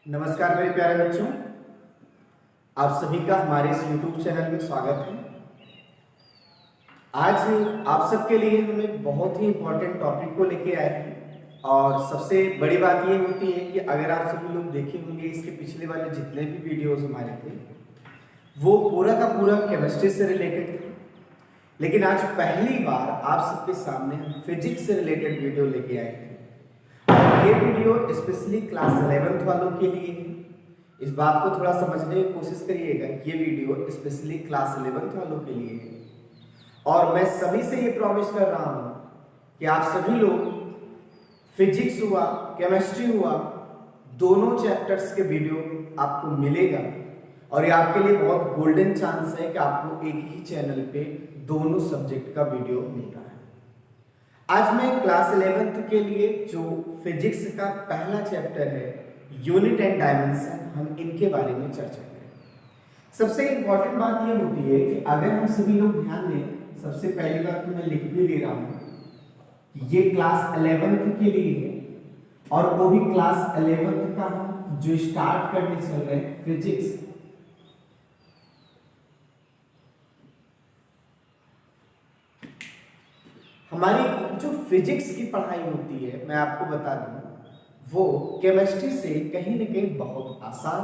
नमस्कार मेरे प्यारे बच्चों, आप सभी का हमारे इस YouTube चैनल में स्वागत है। आज आप सबके लिए हम एक बहुत ही इम्पोर्टेंट टॉपिक को लेके आए हैं और सबसे बड़ी बात ये होती है कि अगर आप सभी लोग देखे होंगे इसके पिछले वाले जितने भी वीडियोस हमारे थे वो पूरा का पूरा केमिस्ट्री से रिलेटेड थे, लेकिन आज पहली बार आप सबके सामने हम फिजिक्स से रिलेटेड वीडियो लेके आए थे। ये वीडियो स्पेशली क्लास 11th वालों के लिए है। इस बात को थोड़ा समझने की कोशिश करिएगा। ये वीडियो स्पेशली क्लास 11th वालों के लिए है और मैं सभी से ये प्रॉमिस कर रहा हूँ कि आप सभी लोग फिजिक्स हुआ केमिस्ट्री हुआ दोनों चैप्टर्स के वीडियो आपको मिलेगा और ये आपके लिए बहुत गोल्डन चांस है कि आपको एक ही चैनल पे दोनों सब्जेक्ट का वीडियो मिल रहा है। आज मैं क्लास 11th के लिए जो फिजिक्स का पहला चैप्टर है यूनिट एंड डायमेंशन, हम इनके बारे में चर्चा करें। सबसे इंपॉर्टेंट बात ये होती है कि अगर हम सभी लोग ध्यान दें, सबसे पहली बात तो मैं लिख भी दे रहा हूँ कि ये क्लास 11th के लिए है और वो भी क्लास 11th का हम जो स्टार्ट करने चल रहे हैं फिजिक्स। हमारी जो फिजिक्स की पढ़ाई होती है, मैं आपको बता दूं, वो केमिस्ट्री से कहीं न कहीं बहुत आसान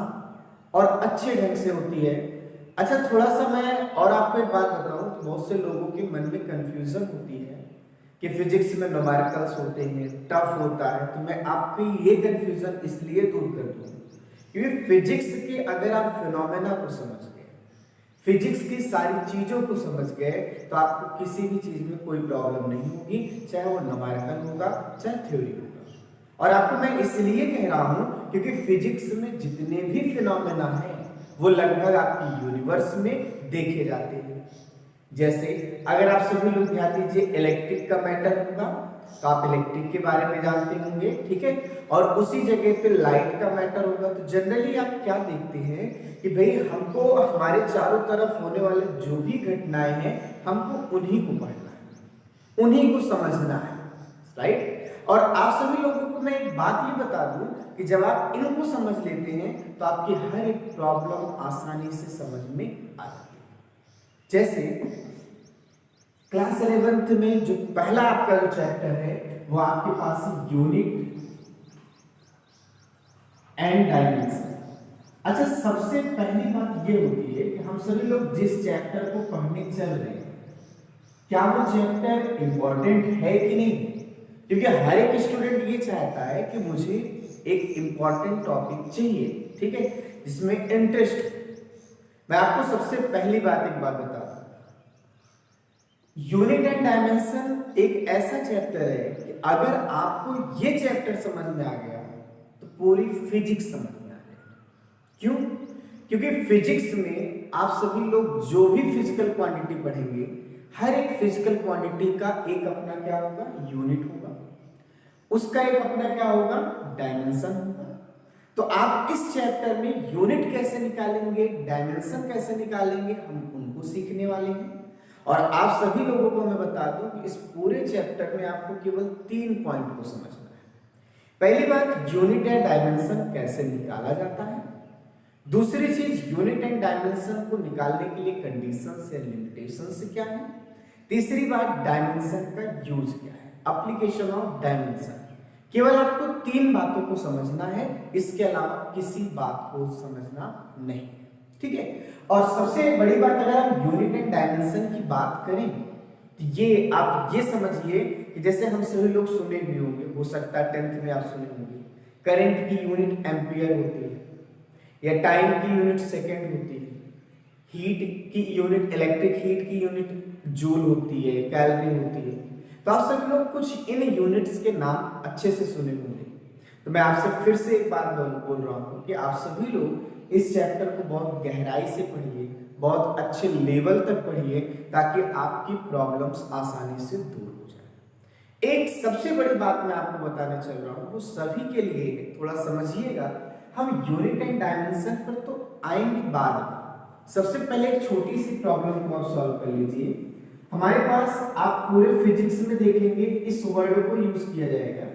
और अच्छे ढंग से होती है। अच्छा, थोड़ा सा मैं और आपको एक बात बताऊं, बहुत से लोगों के मन में कंफ्यूजन होती है कि फिजिक्स में न्यूमेरिकल्स होते हैं, टफ होता है, तो मैं आपकी ये कंफ्यूजन इसलिए दूर कर दूं क्योंकि फिजिक्स के अगर आप फिनोमेना को समझ गए, फिजिक्स की सारी चीजों को समझ गए, तो आपको किसी भी चीज में कोई प्रॉब्लम नहीं होगी, चाहे वो न्यूमेरिकल होगा चाहे थ्योरी होगा। और आपको मैं इसलिए कह रहा हूं क्योंकि फिजिक्स में जितने भी फिनोमेना हैं वो लगभग आपकी यूनिवर्स में देखे जाते हैं। जैसे अगर आप सभी लोग ध्यान दीजिए, इलेक्ट्रिक का मैटर होगा तो आप इलेक्ट्रिक के बारे में जानते होंगे, ठीक है, और उसी जगह पे लाइट का मैटर होगा तो जनरली आप क्या देखते हैं कि भाई हमको हमारे चारों तरफ होने वाले जो भी घटनाएं हैं हमको उन्हीं को पढ़ना है, उन्हीं को समझना है, राइट। और आप सभी लोगों को मैं एक बात ये बता दूं कि जब आप इनको समझ लेते हैं तो आपकी हर एक प्रॉब्लम आसानी से समझ में आ जाती है। जैसे क्लास 11th में जो पहला आपका जो चैप्टर है वो आपके पास है यूनिट एंड डायमेंशन। अच्छा, सबसे पहली बात ये होती है कि हम सभी लोग जिस चैप्टर को पढ़ने चल रहे हैं, क्या वो चैप्टर इंपॉर्टेंट है कि नहीं? क्योंकि हर एक स्टूडेंट ये चाहता है कि मुझे एक इंपॉर्टेंट टॉपिक चाहिए, ठीक है, जिसमें इंटरेस्ट। मैं आपको सबसे पहली बात एक बात बता दूं, यूनिट एंड डायमेंशन एक ऐसा चैप्टर है कि अगर आपको ये चैप्टर समझ में आ गया तो पूरी फिजिक्स समझ में आ जाएगी। क्यों? क्योंकि फिजिक्स में आप सभी लोग जो भी फिजिकल क्वांटिटी पढ़ेंगे, हर एक फिजिकल क्वांटिटी का एक अपना क्या होगा, यूनिट होगा, उसका एक अपना क्या होगा, डायमेंशन होगा। तो आप इस चैप्टर में यूनिट कैसे निकालेंगे, डायमेंशन कैसे निकालेंगे, हम उनको सीखने वाले हैं। और आप सभी लोगों को मैं बता दूं कि इस पूरे चैप्टर में आपको केवल 3 पॉइंट को समझना है। पहली बात, यूनिट एंड डायमेंशन कैसे निकाला जाता है। दूसरी चीज, यूनिट एंड डायमेंशन को निकालने के लिए कंडीशंस या लिमिटेशंस क्या है। तीसरी बात, डायमेंशन का यूज क्या है, एप्लीकेशन ऑफ डायमेंशन। केवल आपको 3 बातों को समझना है, इसके अलावा किसी बात को समझना नहीं, ठीक है। और सबसे बड़ी बात, अगर हम यूनिट एंड डायमेंशन की बात करें तो ये आप ये समझिए कि जैसे हम सभी लोग सुने भी होंगे, हो सकता है 10th में आप सुने होंगे, करंट की यूनिट एम्पियर होती है, या टाइम की यूनिट सेकंड होती है, हीट की यूनिट, इलेक्ट्रिक हीट की यूनिट जूल होती है, कैलोरी होती है। तो आप सभी लोग कुछ इन यूनिट्स के नाम अच्छे से सुने होंगे। तो मैं आपसे फिर से एक बात बोल रहा हूँ कि आप सभी लोग इस चैप्टर को बहुत गहराई से पढ़िए, बहुत अच्छे लेवल तक पढ़िए, ताकि आपकी प्रॉब्लम्स आसानी से दूर हो जाए। एक सबसे बड़ी बात मैं आपको बताने चल रहा हूँ, वो सभी के लिए थोड़ा समझिएगा। हम यूनिट एंड डायमेंशन पर तो आएंगे बाद में। सबसे पहले एक छोटी सी प्रॉब्लम को आप सॉल्व कर लीजिए। हमारे पास आप पूरे फिजिक्स में देखेंगे इस वर्ड को यूज किया जाएगा,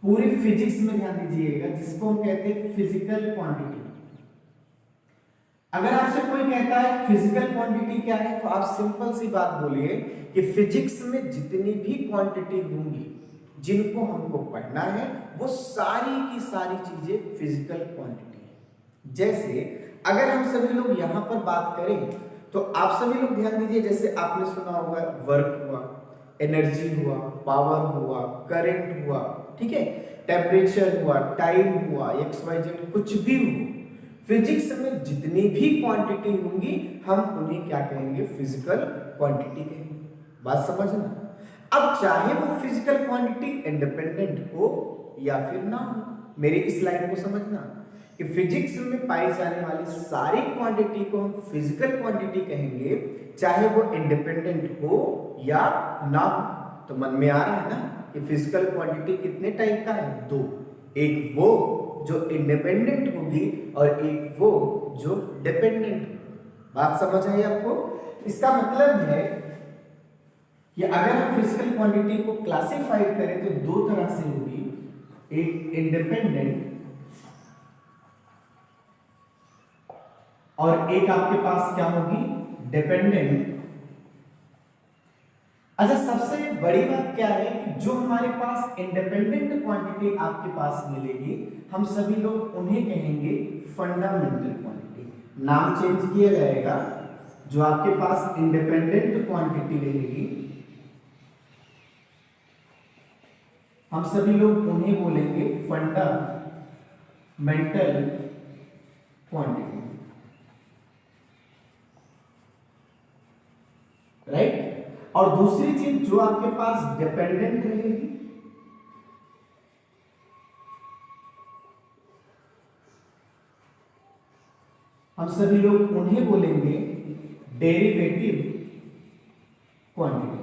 पूरी फिजिक्स में ध्यान दीजिएगा, जिसको हम कहते हैं फिजिकल क्वांटिटी। अगर आपसे कोई कहता है फिजिकल क्वांटिटी क्या है, तो आप सिंपल सी बात बोलिए कि फिजिक्स में जितनी भी क्वांटिटी होंगी जिनको हमको पढ़ना है, वो सारी की सारी चीजें फिजिकल क्वांटिटी है। जैसे अगर हम सभी लोग यहां पर बात करें, तो आप सभी लोग ध्यान दीजिए, जैसे आपने सुना होगा वर्क हुआ, एनर्जी हुआ, पावर हुआ, करंट हुआ, ठीक है, टेम्परेचर हुआ, टाइम हुआ, एक्स वाई जेड कुछ भी हो, फिजिक्स में जितनी भी क्वांटिटी होंगी हम उन्हें क्या कहेंगे, फिजिकल क्वांटिटी कहेंगे। बात समझना। अब चाहे वो फिजिकल क्वांटिटी इंडिपेंडेंट हो या फिर ना हो, मेरी इस लाइन को समझना कि फिजिक्स में पाई जाने वाली सारी क्वांटिटी को हम फिजिकल क्वांटिटी कहेंगे, चाहे वो इंडिपेंडेंट हो या ना हो। तो मन में आ रहा है ना कि फिजिकल क्वांटिटी कितने टाइप का है, दो, एक वो जो इंडिपेंडेंट होगी और एक वो जो डिपेंडेंट। बात समझ आई आपको? इसका मतलब है कि अगर हम फिजिकल क्वांटिटी को क्लासिफाइड करें तो दो तरह से होगी, एक इंडिपेंडेंट और एक आपके पास क्या होगी, डिपेंडेंट। अच्छा, सबसे बड़ी बात क्या है कि जो हमारे पास इंडिपेंडेंट क्वांटिटी आपके पास मिलेगी, हम सभी लोग उन्हें कहेंगे फंडामेंटल क्वांटिटी। नाम चेंज किया जाएगा। जो आपके पास इंडिपेंडेंट क्वांटिटी रहेगी, हम सभी लोग उन्हें बोलेंगे फंडामेंटल क्वांटिटी, राइट। और दूसरी चीज जो आपके पास डिपेंडेंट रहेगी, हम सभी लोग उन्हें बोलेंगे डेरिवेटिव क्वांटिटी।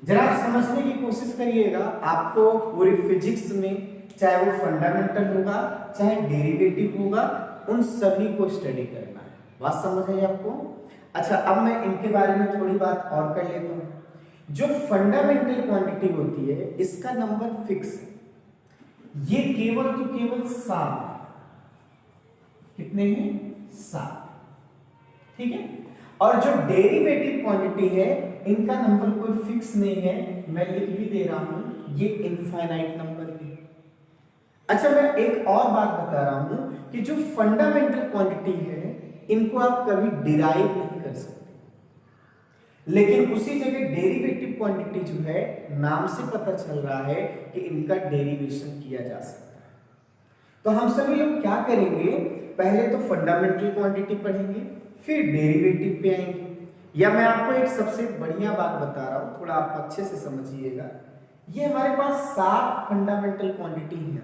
जरा आप समझने की कोशिश करिएगा, आपको पूरी फिजिक्स में चाहे वो फंडामेंटल होगा चाहे डेरिवेटिव होगा, उन सभी को स्टडी करना है। बात समझ आई आपको? अच्छा, अब मैं इनके बारे में थोड़ी बात और कर लेता हूं। जो फंडामेंटल क्वांटिटी होती है, इसका नंबर फिक्स है, ये केवल तो केवल 7। कितने हैं? 7, ठीक है। और जो डेरिवेटिव क्वांटिटी है, इनका नंबर कोई फिक्स नहीं है, मैं लिख भी दे रहा हूं, ये इनफाइनाइट नंबर है। अच्छा, मैं एक और बात बता रहा हूं कि जो फंडामेंटल क्वांटिटी है, इनको आप कभी डिराइव नहीं कर सकते, लेकिन उसी जगह डेरिवेटिव क्वांटिटी जो है, नाम से पता चल रहा है कि इनका डेरिवेशन किया जा सकता है। तो हम सभी लोग क्या करेंगे, पहले तो फंडामेंटल क्वांटिटी पढ़ेंगे, फिर डेरिवेटिव पे आएंगे। या मैं आपको एक सबसे बढ़िया बात बता रहा हूं, थोड़ा आप अच्छे से समझिएगा। ये हमारे पास 7 फंडामेंटल क्वांटिटी हैं।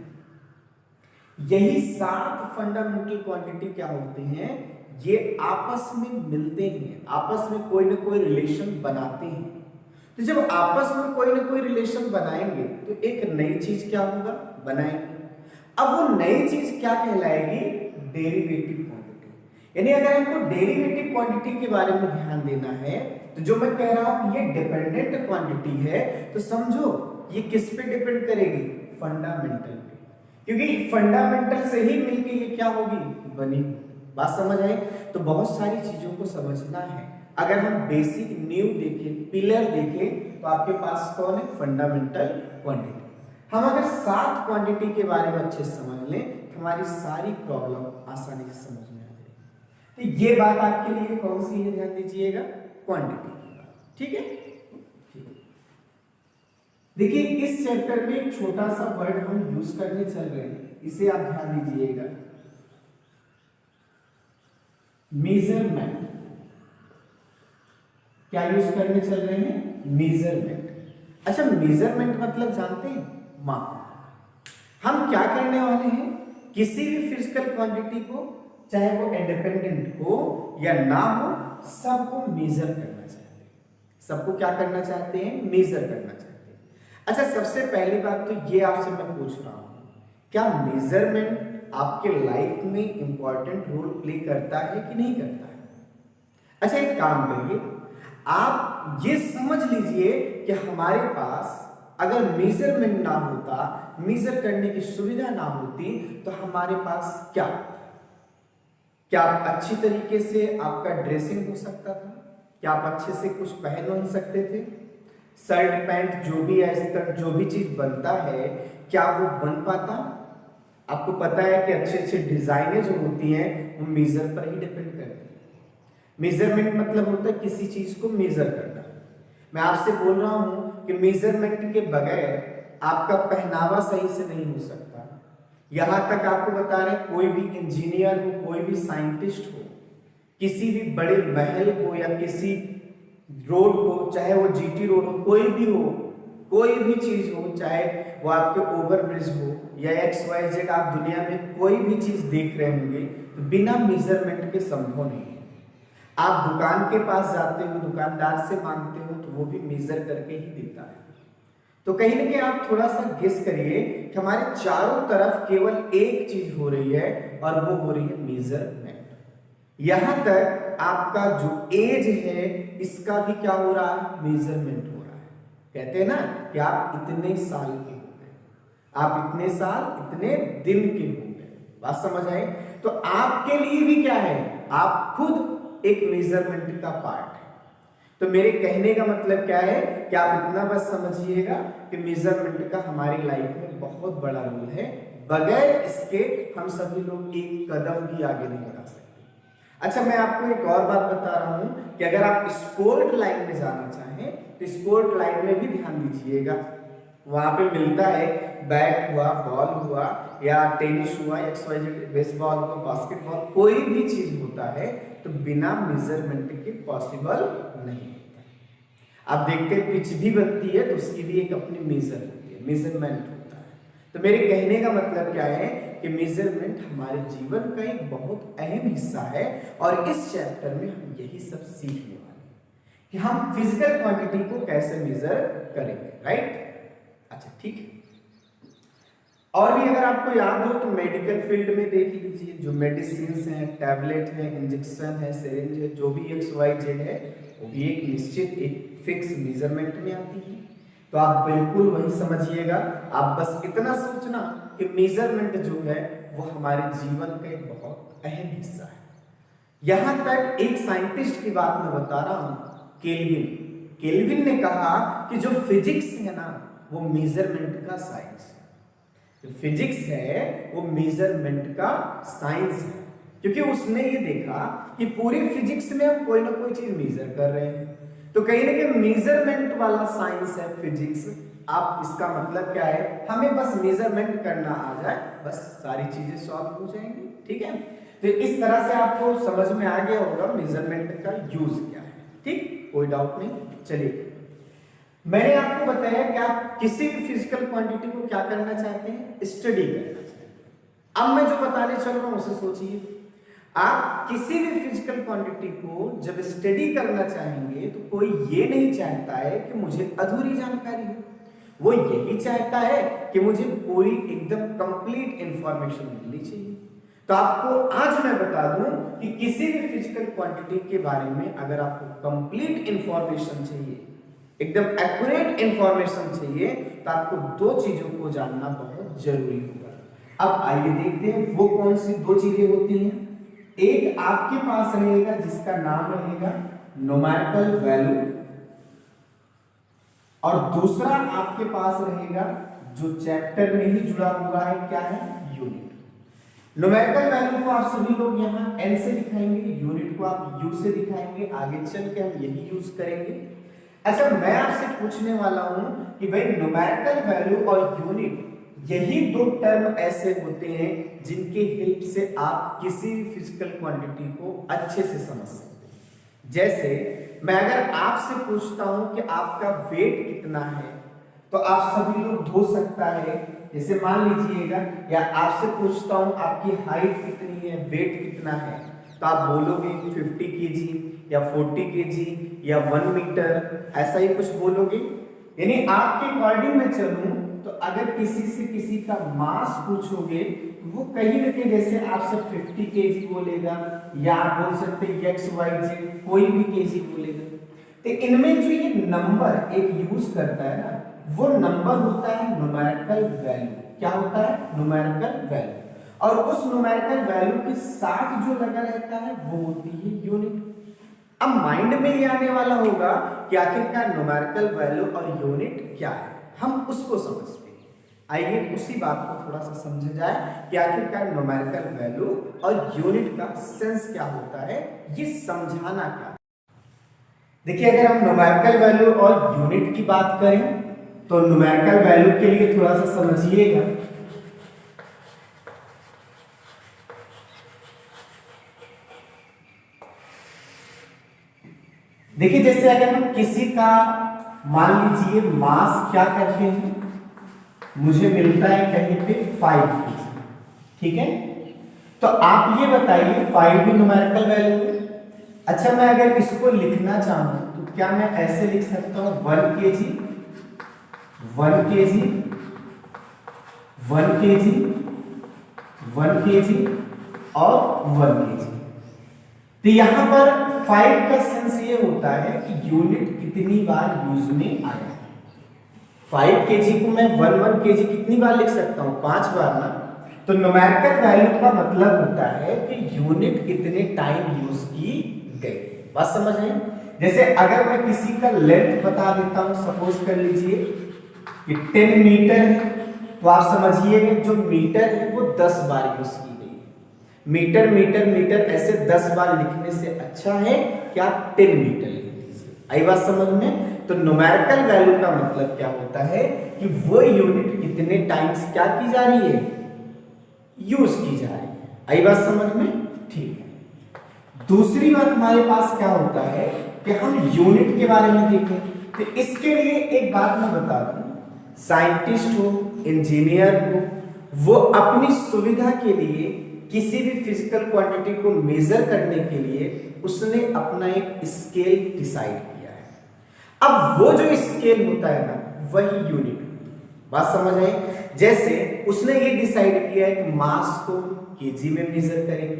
यही 7 फंडामेंटल क्वांटिटी क्या होते हैं, ये आपस में मिलते हैं, आपस में कोई ना कोई रिलेशन बनाते हैं। तो जब आपस में कोई ना कोई रिलेशन बनाएंगे तो एक नई चीज क्या होगा, बनाएंगे। अब वो नई चीज क्या कहलाएगी, डेरिवेटिव क्वांटिटी। यानी अगर हमको डेरिवेटिव क्वांटिटी के बारे में ध्यान देना है, तो जो मैं कह रहा हूं ये डिपेंडेंट क्वांटिटी है, तो समझो ये किस पे डिपेंड करेगी, फंडामेंटल पे, क्योंकि फंडामेंटल से ही मिलके ये क्या होगी, बनी। बात समझ आई? तो बहुत सारी चीजों को समझना है। अगर हम बेसिक नींव देखें, पिलर देखें, तो आपके पास कौन है, फंडामेंटल क्वांटिटी। हम अगर 7 क्वांटिटी के बारे में अच्छे से समझ लें, हमारी सारी प्रॉब्लम आसानी से समझ में आ जाएगी। तो ये बात आपके लिए कौन सी है, ध्यान दीजिएगा, क्वांटिटी की बात, ठीक है। देखिए, इस चैप्टर में एक छोटा सा वर्ड हम यूज करने चल रहे हैं, इसे आप ध्यान दीजिएगा, मेजरमेंट। क्या यूज करने चल रहे हैं, मेजरमेंट। अच्छा, मेजरमेंट मतलब जानते हैं, माप। हम क्या करने वाले हैं, किसी भी फिजिकल क्वांटिटी को, चाहे वो इंडिपेंडेंट हो या ना हो, सबको मेजर करना चाहते हैं। सबको क्या करना चाहते हैं, मेजर करना चाहते हैं। अच्छा, सबसे पहली बात तो ये आपसे मैं पूछ रहा हूं, क्या मेजरमेंट आपके लाइफ में इंपॉर्टेंट रोल प्ले करता है कि नहीं करता है? अच्छा, एक काम करिए, आप ये समझ लीजिए कि हमारे पास अगर मेजरमेंट ना होता, मेजर करने की सुविधा ना होती, तो हमारे पास क्या होता? क्या आप अच्छी तरीके से आपका ड्रेसिंग हो सकता था? क्या आप अच्छे से कुछ पहन सकते थे? शर्ट पैंट जो भी है, जो भी चीज बनता है, क्या वो बन पाता? आपको पता है कि अच्छे अच्छे डिजाइनें जो होती हैं वो मेजर पर ही डिपेंड करती है। मेजरमेंट मतलब होता है किसी चीज को मेजर करना। मैं आपसे बोल रहा हूं कि मेजरमेंट के बगैर आपका पहनावा सही से नहीं हो सकता। यहां तक आपको बता रहे, कोई भी इंजीनियर हो, कोई भी साइंटिस्ट हो, किसी भी बड़े महल को या किसी रोड को, चाहे वो जीटी रोड हो, कोई भी हो, कोई भी चीज हो, चाहे वो आपके ओवर ब्रिज हो या XYZ, आप दुनिया में कोई भी चीज देख रहे होंगे तो बिना मेजरमेंट के संभव नहीं है। आप दुकान के पास जाते हो, दुकानदार से मांगते हो तो वो भी मेजर करके ही देता है। तो कहीं ना कहीं आप थोड़ा सा गेस करिए कि हमारे चारों तरफ केवल एक चीज हो रही है और वो हो रही है मेजरमेंट। यहां तक आपका जो एज है इसका भी क्या हो रहा है? मेजरमेंट हो रहा है। कहते हैं ना कि आप इतने साल के हो गए, आप इतने साल इतने दिन के हो गए। बात समझ आए? तो आपके लिए भी क्या है? आप खुद एक मेजरमेंट का पार्ट है। तो मेरे कहने का मतलब क्या है कि आप इतना बस समझिएगा कि मेजरमेंट का हमारी लाइफ में बहुत बड़ा रोल है। बगैर इसके हम सभी लोग एक कदम भी आगे नहीं बढ़ा सकते। अच्छा, मैं आपको एक और बात बता रहा हूं कि अगर आप स्पोर्ट लाइन में जाना चाहें तो स्पोर्ट लाइन में भी ध्यान दीजिएगा। वहां पे मिलता है बैट हुआ, बॉल हुआ, या टेनिस हुआ, XYZ, बेसबॉल हुआ, बास्केटबॉल, कोई भी चीज होता है तो बिना मेजरमेंट के पॉसिबल नहीं होता। आप देखते हैं पिच भी बनती है तो उसकी भी एक अपनी मेजर होती है, मेजरमेंट होता है। तो मेरे कहने का मतलब क्या है कि मेजरमेंट हमारे जीवन का एक बहुत अहम हिस्सा है और इस चैप्टर में हम यही सब सीखने वाले हैं कि हम फिजिकल क्वांटिटी को कैसे मेजर करेंगे। राइट? अच्छा, ठीक है। और भी अगर आपको याद हो तो मेडिकल फील्ड में देख लीजिए, जो मेडिसिन हैं, टैबलेट है, इंजेक्शन है, सिरिंज है, जो भी XYZ है, वो भी एक निश्चित एक फिक्स मेजरमेंट में आती है। तो आप बिल्कुल वही समझिएगा। आप बस इतना सोचना कि मेजरमेंट जो है वो हमारे जीवन का एक बहुत अहम हिस्सा है। यहां तक एक साइंटिस्ट की बात मैं बता रहा हूं, केल्विन। केल्विन ने कहा कि जो फिजिक्स है ना वो मेजरमेंट का साइंस है। जो फिजिक्स है वो मेजरमेंट का साइंस है, क्योंकि उसने ये देखा कि पूरी फिजिक्स में हम कोई ना कोई चीज मेजर कर रहे हैं। तो कहीं ना कहीं मेजरमेंट वाला साइंस है फिजिक्स। आप इसका मतलब क्या है? हमें बस मेजरमेंट करना आ जाए, बस सारी चीजें सॉल्व हो जाएंगी। ठीक है? तो इस तरह से आपको समझ में आ गया होगा मेजरमेंट का यूज क्या है। ठीक, कोई डाउट नहीं। चलिए, मैंने आपको बताया कि आप किसी भी फिजिकल क्वांटिटी को क्या करना चाहते हैं? स्टडी करना चाहते हैं। अब मैं जो बताने चल रहा हूं उसे सोचिए। आप किसी भी फिजिकल क्वांटिटी को जब स्टडी करना चाहेंगे तो कोई ये नहीं चाहता है कि मुझे अधूरी जानकारी हो, वो यही चाहता है कि मुझे पूरी एकदम कंप्लीट इंफॉर्मेशन मिलनी चाहिए। तो आपको आज मैं बता दूं कि किसी भी फिजिकल क्वांटिटी के बारे में अगर आपको कंप्लीट इंफॉर्मेशन चाहिए, एकदम एक्यूरेट इंफॉर्मेशन चाहिए, तो आपको दो चीजों को जानना बहुत जरूरी होगा। अब आइए देखते हैं वो कौन सी दो चीजें होती हैं। एक आपके पास रहेगा जिसका नाम रहेगा न्यूमेरिकल वैल्यू, और दूसरा आपके पास रहेगा जो चैप्टर में ही जुड़ा हुआ है, क्या है? यूनिट। न्यूमेरिकल वैल्यू को आप सभी लोग यहाँ N से दिखाएंगे, यूनिट को आप U से दिखाएंगे। आगे चल के हम यही यूज करेंगे। अच्छा, मैं आपसे पूछने वाला हूं कि भाई न्यूमेरिकल वैल्यू और यूनिट, यही दो टर्म ऐसे होते हैं जिनके हेल्प से आप किसी भी फिजिकल क्वांटिटी को अच्छे से समझ सकते हैं। जैसे मैं अगर आपसे पूछता हूं कि आपका वेट कितना है, तो आप सभी लोग हो सकता है, जैसे मान लीजिएगा, या आपसे पूछता हूं आपकी हाइट कितनी है, वेट कितना है, तो आप बोलोगे 50 kg या 40 kg या 1 मीटर, ऐसा ही कुछ बोलोगे। यानी आपके अकॉर्डिंग मैं चलूं तो अगर किसी से किसी का मास पूछोगे वो कहीं ना कहीं जैसे आपसे 50 kg बोलेगा, या आप बोल सकते XYZ कोई भी kg बोलेगा। तो इनमें जो ये नंबर एक यूज करता है ना, वो नंबर होता है न्यूमेरिकल वैल्यू। क्या होता है? Numerical value. और उस न्यूमेरिकल वैल्यू के साथ जो लगा रहता है वो होती है यूनिट। अब माइंड में ये आने वाला होगा कि आखिरकार न्यूमेरिकल वैल्यू और यूनिट क्या है, हम उसको समझते हैं। आइए उसी बात को थोड़ा सा समझा जाए कि आखिरकार न्यूमेरिकल वैल्यू और यूनिट का सेंस क्या होता है, ये समझाना क्या। देखिए, अगर हम न्यूमेरिकल वैल्यू और यूनिट की बात करें तो न्यूमेरिकल वैल्यू के लिए थोड़ा सा समझिएगा। देखिए, जैसे अगर हम किसी का मान लीजिए मास क्या करते हैं, मुझे मिलता है कहीं पे 5 kg, ठीक है। तो आप ये बताइए 5 भी न्यूमेरिकल वैल्यू है। अच्छा, मैं अगर इसको लिखना चाहूं तो क्या मैं ऐसे लिख सकता हूं 1 kg 1 kg 1 kg 1 kg और 1 kg। तो यहां पर 5 का सेंस ये होता है कि यूनिट कितनी बार यूज में आया। 5 kg को मैं 1 kg कितनी बार लिख सकता हूं? 5 बार ना। तो न्यूमेरिकल वैल्यू का मतलब होता है कि यूनिट कितने टाइम यूज की गई। बात समझ आई? जैसे अगर मैं किसी का लेंथ बता देता हूं, सपोज कर लीजिए कि 10 मीटर है, तो आप समझिएगा जो मीटर है वो 10 बार यूज की गई। मीटर मीटर मीटर ऐसे 10 बार लिखने से अच्छा है कि आप 10 मीटर लिख दीजिए। आई बात समझ में? तो न्यूमेरिकल वैल्यू का मतलब क्या होता है कि वो यूनिट कितने टाइम्स क्या की जा रही है, यूज की जा रही है। आई बात समझ में? ठीक है। दूसरी बात हमारे पास क्या होता है कि हम यूनिट के बारे में देखें तो इसके लिए एक बात मैं बता दूं, साइंटिस्ट हो, इंजीनियर हो, वो अपनी सुविधा के लिए किसी भी फिजिकल क्वांटिटी को मेजर करने के लिए उसने अपना एक स्केल डिसाइड किया है। अब वो जो स्केल होता है ना, वही यूनिट। बात समझ आई? जैसे उसने ये डिसाइड किया है कि मास को केजी में मेजर करेंगे,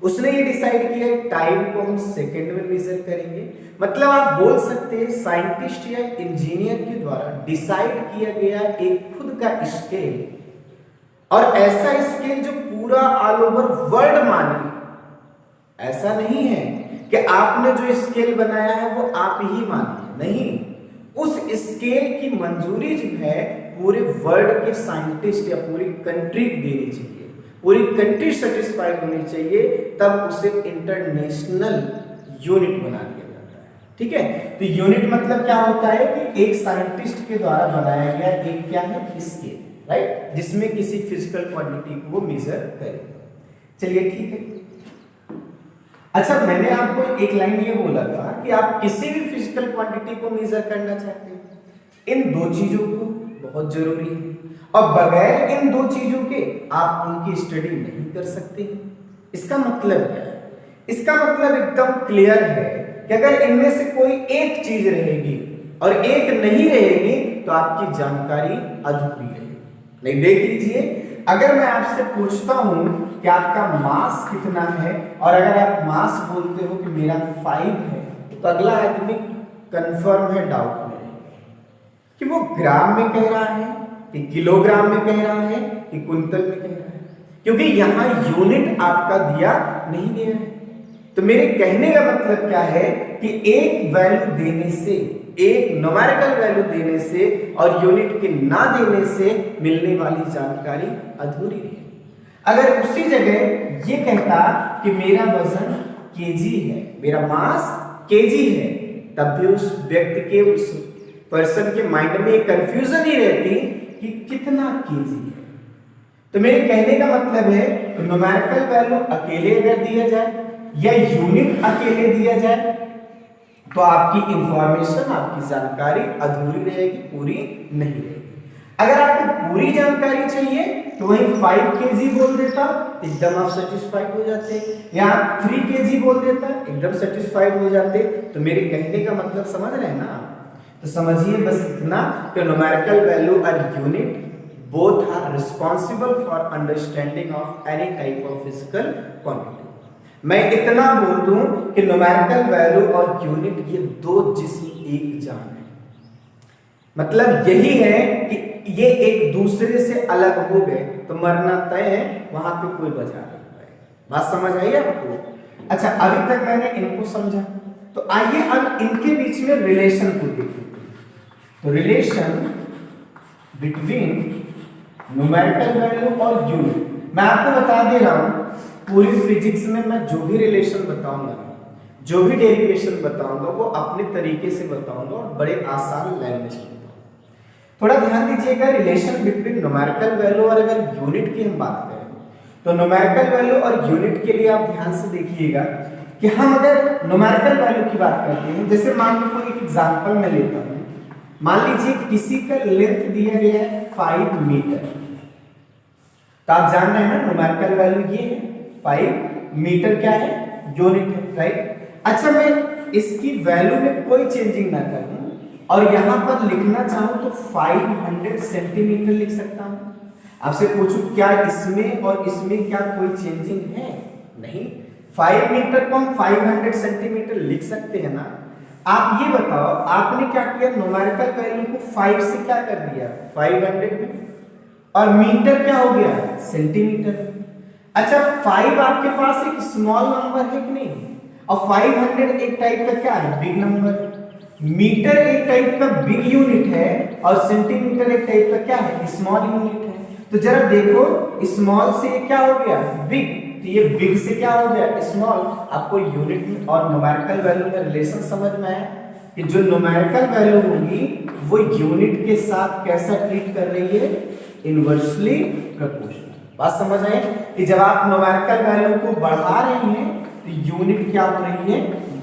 उसने ये डिसाइड किया है टाइम को हम सेकंड में मेजर करेंगे। मतलब आप बोल सकते हैं साइंटिस्ट या इंजीनियर के द्वारा डिसाइड किया गया एक खुद का स्केल, और ऐसा स्केल जो पूरा ऑल ओवर वर्ल्ड माने। ऐसा नहीं है कि आपने जो स्केल बनाया है वो आप ही मानिए, नहीं, उस स्केल की मंजूरी जो है पूरे वर्ल्ड के साइंटिस्ट या पूरी कंट्री को देनी चाहिए, पूरी कंट्री सेटिस्फाइड होनी चाहिए, तब उसे इंटरनेशनल यूनिट बना दिया जाता है। ठीक है, तो यूनिट मतलब क्या होता है कि एक साइंटिस्ट के द्वारा बनाया गया एक क्या है, स्केल, राइट, जिसमें किसी फिजिकल क्वांटिटी को मेजर करें। चलिए ठीक है। अच्छा, मैंने आपको एक लाइन ये बोला था कि आप किसी भी फिजिकल क्वांटिटी को मेजर करना चाहते हैं, इन दो चीजों को बहुत जरूरी है, और बगैर इन दो चीजों के आप उनकी स्टडी नहीं कर सकते। इसका मतलब क्या है? इसका मतलब एकदम क्लियर है कि अगर इनमें से कोई एक चीज रहेगी और एक नहीं रहेगी तो आपकी जानकारी अधूरी रहेगी। नहीं, देख लीजिए, अगर मैं आपसे पूछता हूं कि आपका मास कितना है और अगर आप मास बोलते हो कि मेरा 5 है, तो अगला आदमी कंफर्म है, डाउट में कि वो ग्राम में कह रहा है कि किलोग्राम में कह रहा है कि कुंतल में कह रहा है, क्योंकि यहां यूनिट आपका दिया नहीं गया है। तो मेरे कहने का मतलब क्या है कि एक वैल्यू देने से, एक न्यूमेरिकल वैल्यू देने से और यूनिट के ना देने से मिलने वाली जानकारी अधूरी है। अगर उसी जगह ये कहता कि मेरा वजन केजी है, मेरा मास केजी है, तब भी उस व्यक्ति के, उस पर्सन के माइंड में एक कंफ्यूजन ही रहती कि कितना केजी है। तो मेरे कहने का मतलब है कि न्यूमेरिकल वैल्यू अकेले अगर दिया जाए या यूनिट अकेले दिया जाए तो आपकी इंफॉर्मेशन, आपकी जानकारी अधूरी रहेगी, पूरी नहीं रहेगी। अगर आपको पूरी जानकारी चाहिए तो वही 5 kg बोल देता, एकदम आप सेटिस्फाइड हो जाते, या 3 kg बोल देता, एकदम सेटिस्फाइड हो जाते। तो मेरे कहने का मतलब समझ रहे हैं ना? तो समझिए बस इतना कि न्यूमेरिकल वैल्यू और unit both are responsible for understanding of any type of physical quantity. मैं इतना बोल दूं कि न्यूमेरिकल वैल्यू और यूनिट ये दो जिस्म एक जान है। मतलब यही है कि ये एक दूसरे से अलग हो गए तो मरना तय है, वहां पे कोई बचा नहीं पाएगा। बात समझ आई आपको? अच्छा, अभी तक मैंने इनको समझा, तो आइए अब इनके बीच में रिलेशन को देखें। तो रिलेशन बिटवीन न्यूमेरिकल वैल्यू और यूनिट, मैं आपको बता दे रहा हूं पूरी फिजिक्स में मैं जो भी रिलेशन बताऊंगा, जो भी डेरिवेशन बताऊंगा, वो अपने तरीके से बताऊंगा और बड़े आसान लैंग्वेज में बताऊंगा। थोड़ा ध्यान दीजिएगा, रिलेशन बिटवीन न्यूमेरिकल वैल्यू और अगर यूनिट की हम बात करें तो न्यूमेरिकल वैल्यू और यूनिट के लिए आप ध्यान से देखिएगा कि हम अगर न्यूमेरिकल वैल्यू की बात करते हैं, जैसे मान लो कोई एक एग्जांपल मैं लेता हूं, मान लीजिए किसी का लेंथ दिया गया है 5 मीटर, तो आप जान रहे हैं ना न्यूमेरिकल वैल्यू ये है 5 मीटर क्या है, यूनिट है, राइट। अच्छा, मैं इसकी वैल्यू में कोई चेंजिंग ना करूं और यहां पर लिखना चाहूं तो 500 सेंटीमीटर लिख सकता हूं। आपसे पूछूं क्या इसमें और इसमें क्या कोई चेंजिंग है? नहीं। 5 मीटर को हम 500 सेंटीमीटर लिख सकते हैं ना। आप ये बताओ, आपने क्या किया, न्यूमेरिकल वैल्यू को 5 से क्या कर दिया 500 में, और मीटर क्या हो गया सेंटीमीटर। अच्छा, 5 आपके पास एक स्मॉल नंबर है कि नहीं, और 500 एक टाइप का क्या है, बिग नंबर। मीटर एक टाइप का बिग यूनिट है और सेंटीमीटर एक टाइप का क्या है, स्मॉल यूनिट है। तो जरा देखो, स्मॉल से ये क्या हो गया बिग, तो ये बिग से क्या हो गया स्मॉल। आपको यूनिट में और न्यूमेरिकल वैल्यू में रिलेशन समझ में आया कि जो न्यूमेरिकल वैल्यू होगी वो यूनिट के साथ कैसा ट्रीट कर रही है, इनवर्सली प्रोपोर्शनल। बात समझ आई कि जब आप न्यूमेरिकल वैल्यू को बढ़ा रहे हैं तो यूनिट क्या हो रही है,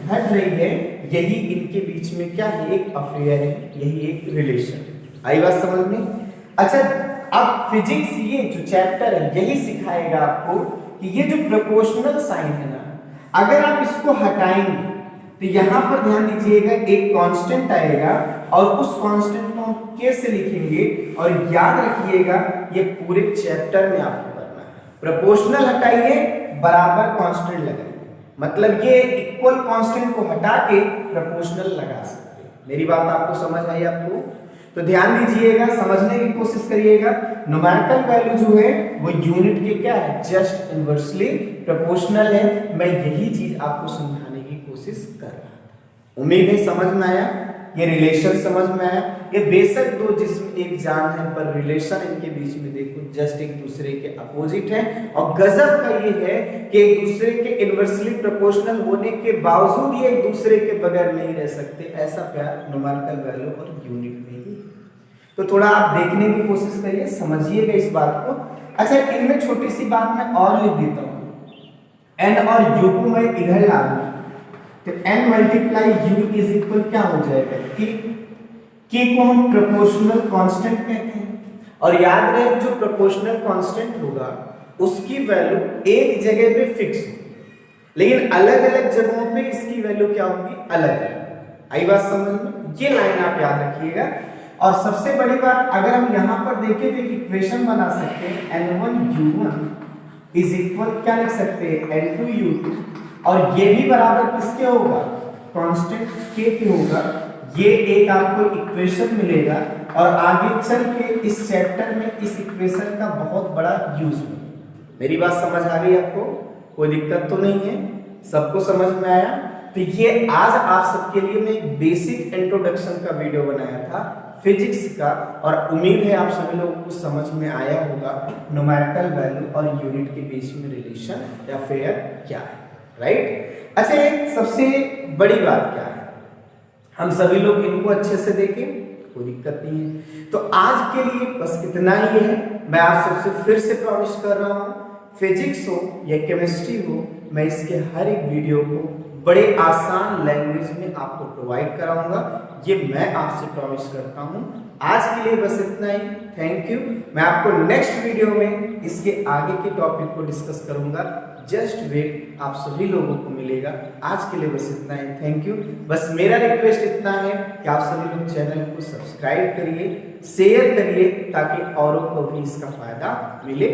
घट रही है। यही इनके बीच में क्या है, एक अफेयर है, यही एक रिलेशन। आई बात समझ में? अच्छा, अब फिजिक्स ये जो चैप्टर है यही सिखाएगा आपको कि ये जो प्रोपोर्शनल साइन है ना, अगर आप इसको हटाएंगे तो यहां पर ध्यान दीजिएगा एक कांस्टेंट आएगा और उस कांस्टेंट को हम के से लिखेंगे, और याद रखिएगा ये पूरे चैप्टर में आपको करना है। प्रोपोर्शनल हटाइए, बराबर कांस्टेंट लगाइए, मतलब ये इक्वल कांस्टेंट को हटा के प्रोपोर्शनल लगा सकते हैं। मेरी बात आपको समझ आई आपको? तो ध्यान दीजिएगा, समझने की कोशिश करिएगा। न्यूमेरिकल वैल्यू जो है वो यूनिट के क्या है, जस्ट इनवर्सली प्रोपोर्शनल है। मैं यही चीज आपको समझाने की कोशिश कर रहा था। उम्मीद है समझ में आया, ये रिलेशन समझ में आया। ये बेशक दो जिस्म एक जान है, पर रिलेशन इनके बीच में देखो जस्ट एक दूसरे के अपोजिट है। और गजब का ये है कि एक दूसरे के इनवर्सली प्रोपोर्शनल होने के बावजूद ये एक दूसरे के बगैर नहीं रह सकते। ऐसा प्यार न्यूमेरिकल वैल्यू और यूनिट में ही। तो थोड़ा आप देखने की कोशिश करिए, समझिएगा इस बात को। अच्छा, इनमें छोटी सी बात मैं और लिख देता हूं, एन और यू को मैं इधर ला दूं तो n multiply you is equal क्या हो जाएगा, के को हम प्रोपोर्शनल कांस्टेंट कहते हैं। और याद रहे जो प्रोपोर्शनल कांस्टेंट होगा उसकी वैल्यू एक जगह पे फिक्स होगी, लेकिन अलग अलग जगहों पे इसकी वैल्यू क्या होगी, अलग अलग। आई बात समझ में? ये लाइन आप याद रखिएगा। और सबसे बड़ी बात, अगर हम यहां पर देखें तो एक इक्वेशन बना सकते हैं, n1u1 इज इक्वल क्या लिख सकते हैं, n2u2, और ये भी बराबर किसके होगा, कांस्टेंट के होगा। ये एक आपको इक्वेशन मिलेगा और आगे चल के इस चैप्टर में इस इक्वेशन का बहुत बड़ा यूज होगा। मेरी बात समझ आ गई आपको? कोई दिक्कत तो नहीं है? सबको समझ में आया? तो ये आज आप सबके लिए मैं एक बेसिक इंट्रोडक्शन का वीडियो बनाया था फिजिक्स का, और उम्मीद है आप सभी लोगों को समझ में आया होगा न्यूमेरिकल वैल्यू और यूनिट के बीच में रिलेशन या फेयर क्या है, राइट। अच्छा, एक सबसे बड़ी बात क्या है, हम सभी लोग इनको अच्छे से देखें, कोई दिक्कत नहीं है। तो आज के लिए बस इतना ही है। मैं आप सबसे फिर से प्रॉमिस कर रहा हूं, फिजिक्स हो या केमिस्ट्री हो, मैं इसके हर एक वीडियो को बड़े आसान लैंग्वेज में आपको प्रोवाइड कराऊंगा। ये मैं आपसे प्रॉमिस करता हूं। आज के लिए बस इतना ही। Thank you. मैं आपको नेक्स्ट वीडियो में इसके आगे के टॉपिक को डिस्कस करूंगा। जस्ट वेट, आप सभी लोगों को मिलेगा। आज के लिए बस इतना ही। Thank you. बस मेरा रिक्वेस्ट इतना है कि आप सभी लोग चैनल को सब्सक्राइब करिए, शेयर करिए, ताकि औरों को भी इसका फायदा मिले।